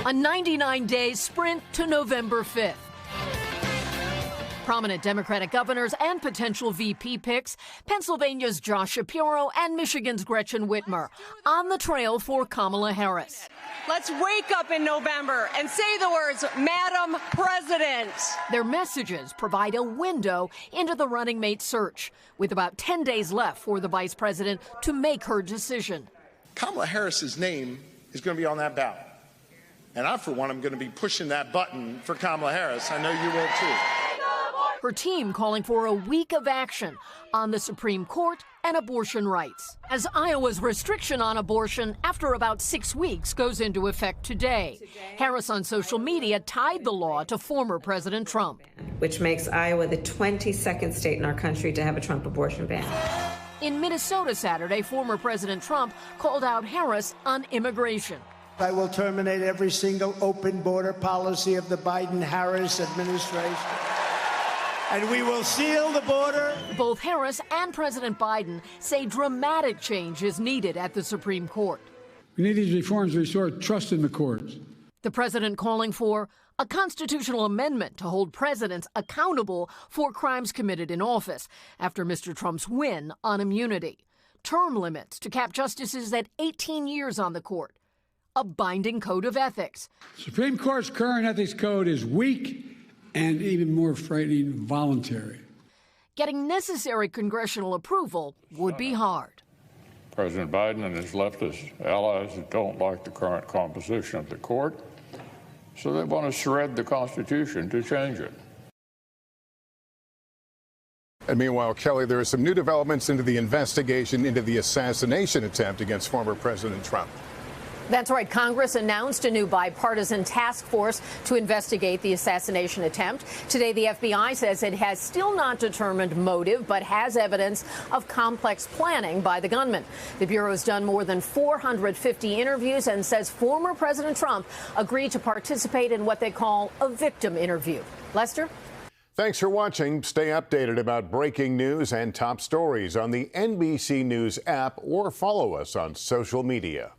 A 99-day sprint to November 5th. Prominent Democratic governors and potential VP picks, Pennsylvania's Josh Shapiro and Michigan's Gretchen Whitmer, on the trail for Kamala Harris. Let's wake up in November and say the words, Madam President. Their messages provide a window into the running mate search, with about 10 days left for the vice president to make her decision. Kamala Harris's name is going to be on that ballot. And I, for one, am going to be pushing that button for Kamala Harris. I know you will, too. Her team calling for a week of action on the Supreme Court and abortion rights, as Iowa's restriction on abortion after about 6 weeks goes into effect today. Harris on social media tied the law to former President Trump, which makes Iowa the 22nd state in our country to have a Trump abortion ban. In Minnesota Saturday, former President Trump called out Harris on immigration. I will terminate every single open border policy of the Biden-Harris administration. And we will seal the border. Both Harris and President Biden say dramatic change is needed at the Supreme Court. We need these reforms to restore trust in the courts. The president calling for a constitutional amendment to hold presidents accountable for crimes committed in office after Mr. Trump's win on immunity. Term limits to cap justices at 18 years on the court. A binding code of ethics. Supreme Court's current ethics code is weak and even more frightening, voluntary. Getting necessary congressional approval would be hard. President Biden and his leftist allies don't like the current composition of the court, so they want to shred the Constitution to change it. And meanwhile, Kelly, there are some new developments into the investigation into the assassination attempt against former President Trump. That's right. Congress announced a new bipartisan task force to investigate the assassination attempt. Today, the FBI says it has still not determined motive, but has evidence of complex planning by the gunman. The Bureau's done more than 450 interviews and says former President Trump agreed to participate in what they call a victim interview. Lester? Thanks for watching. Stay updated about breaking news and top stories on the NBC News app or follow us on social media.